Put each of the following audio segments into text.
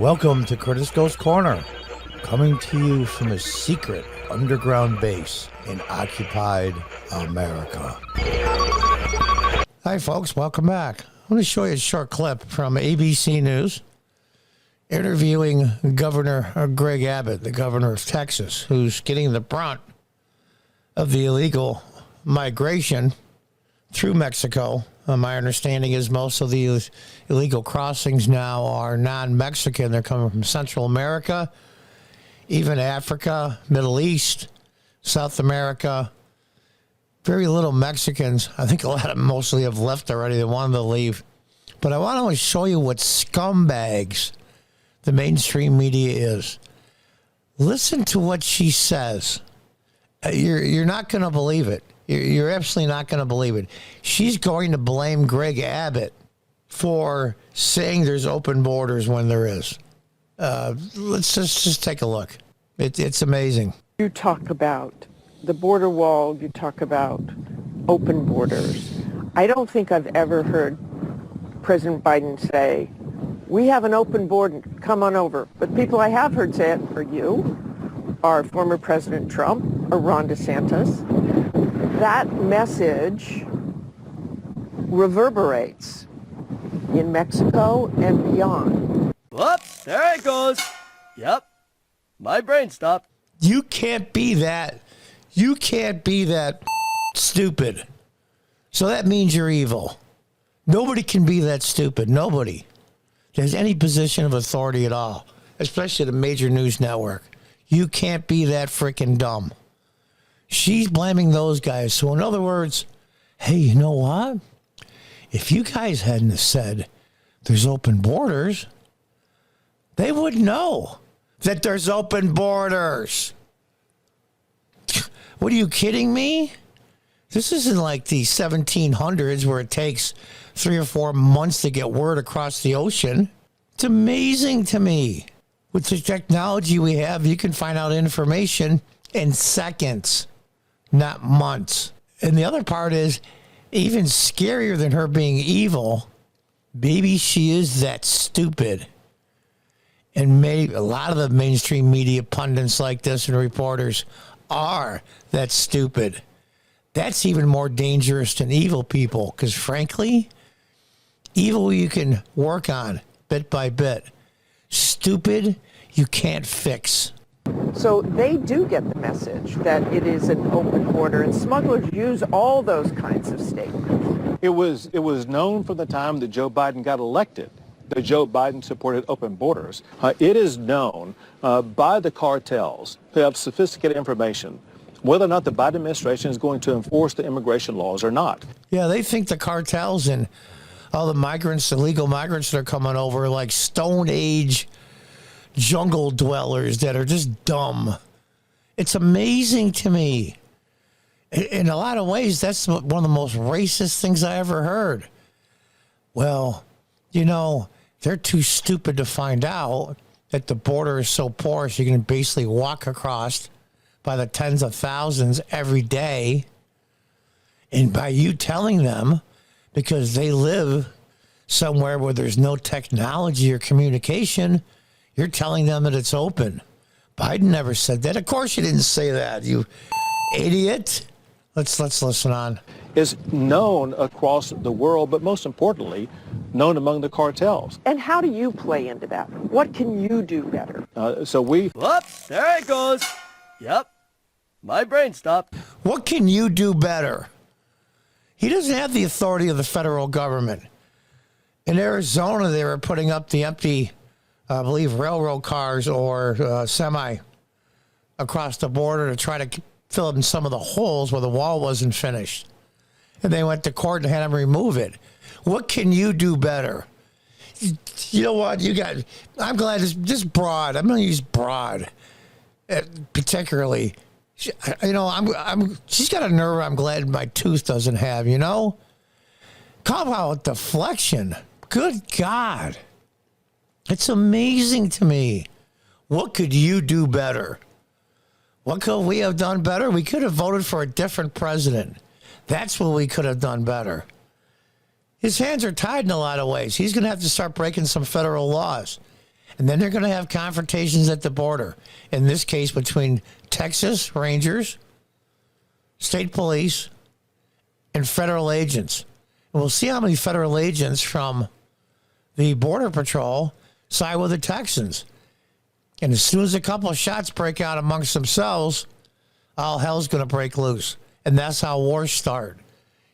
Welcome to Curtis Goes Corner, coming to you from a secret underground base in occupied America. Hi folks, welcome back. I'm going to show you a short clip from ABC News interviewing Governor Greg Abbott, the governor of Texas, who's getting the brunt of the illegal migration through Mexico. My understanding is most of the illegal crossings now are non-Mexican. They're coming from Central America, even Africa, Middle East, South America. Very little Mexicans. I think a lot of them mostly have left already. They wanted to leave. But I want to show you what scumbags the mainstream media is. Listen to what she says. You're not going to believe it. You're absolutely not going to believe it. She's going to blame Greg Abbott for saying there's open borders when there is. Let's just take a look. It's amazing. You talk about the border wall. You talk about open borders. I don't think I've ever heard President Biden say, we have an open border, come on over. But people I have heard say it are you, are former President Trump, or Ron DeSantis. That message reverberates in Mexico and beyond. Whoops, there it goes. Yep, my brain stopped. You can't be that. You can't be that stupid. So that means you're evil. Nobody can be that stupid. Nobody has any position of authority at all, especially at a major news network. You can't be that freaking dumb. She's blaming those guys. So in other words, hey, you know what? If you guys hadn't said there's open borders, they would know that there's open borders. What, are you kidding me? This isn't like the 1700s where it takes 3 or 4 months to get word across the ocean. It's amazing to me. With the technology we have, you can find out information in seconds, not months. And the other part is, even scarier than her being evil, maybe she is that stupid. And maybe a lot of the mainstream media pundits like this and reporters are that stupid. That's even more dangerous than evil people, because frankly, evil you can work on bit by bit. Stupid, you can't fix. So they do get the message that it is an open border, and smugglers use all those kinds of statements. It was known from the time that Joe Biden got elected that Joe Biden supported open borders. It is known by the cartels who have sophisticated information whether or not the Biden administration is going to enforce the immigration laws or not. Yeah, they think the cartels and all the migrants, illegal migrants that are coming over, are like Stone Age jungle dwellers that are just dumb. It's amazing to me. In a lot of ways, that's one of the most racist things I ever heard. Well, you know, they're too stupid to find out that the border is so porous you can basically walk across by the tens of thousands every day. And by you telling them, because they live somewhere where there's no technology or communication, you're telling them that it's open. Biden never said that. Of course you didn't say that, you idiot. Let's listen on. Is known across the world, but most importantly, known among the cartels. And how do you play into that? What can you do better? Whoops, there it goes. Yep, my brain stopped. What can you do better? He doesn't have the authority of the federal government. In Arizona, they were putting up the empty, I believe, railroad cars or semi across the border to try to fill in some of the holes where the wall wasn't finished. And they went to court and had them remove it. What can you do better? You know what? I'm glad this broad. I'm going to use broad, particularly. You know, she's got a nerve I'm glad my tooth doesn't have, you know? Call out deflection. Good God. It's amazing to me. What could you do better? What could we have done better? We could have voted for a different president. That's what we could have done better. His hands are tied in a lot of ways. He's going to have to start breaking some federal laws. And then they're going to have confrontations at the border. In this case, between Texas Rangers, state police, and federal agents. And we'll see how many federal agents from the Border Patrol side with the Texans. And as soon as a couple of shots break out amongst themselves, all hell's going to break loose. And that's how wars start.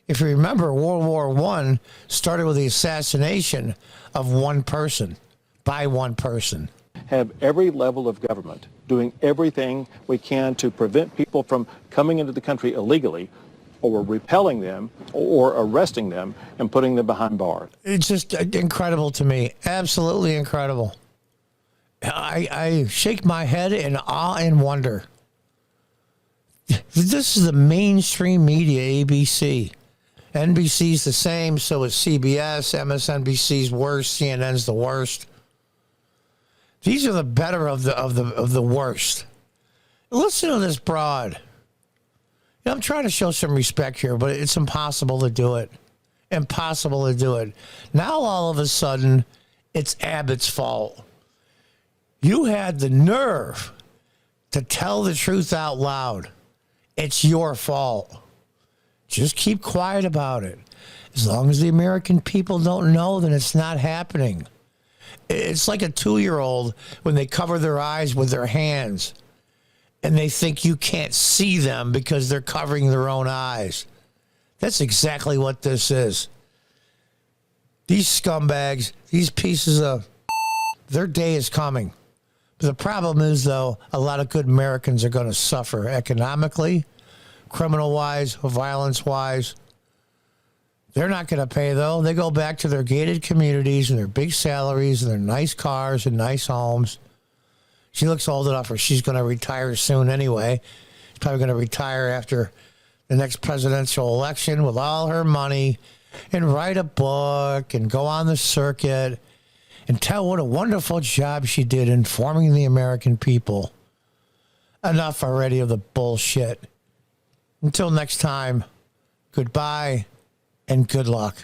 If you remember, World War I started with the assassination of one person by one person. Have every level of government doing everything we can to prevent people from coming into the country illegally, or repelling them, or arresting them and putting them behind bars. It's just incredible to me. Absolutely incredible. I shake my head in awe and wonder. This is the mainstream media, ABC. NBC's the same, so is CBS. MSNBC's worse. CNN's the worst. These are the better of the worst. Listen to this broad. I'm trying to show some respect here, but it's impossible to do it. Impossible to do it. Now all of a sudden, it's Abbott's fault. You had the nerve to tell the truth out loud. It's your fault. Just keep quiet about it. As long as the American people don't know, then it's not happening. It's like a 2-year-old when they cover their eyes with their hands and they think you can't see them because they're covering their own eyes. That's exactly what this is. These scumbags, these pieces of, their day is coming. But the problem is, though, a lot of good Americans are going to suffer economically, criminal-wise, violence-wise. They're not going to pay, though. They go back to their gated communities and their big salaries and their nice cars and nice homes. She looks old enough where she's going to retire soon anyway. She's probably going to retire after the next presidential election with all her money and write a book and go on the circuit and tell what a wonderful job she did informing the American people. Enough already of the bullshit. Until next time, goodbye and good luck.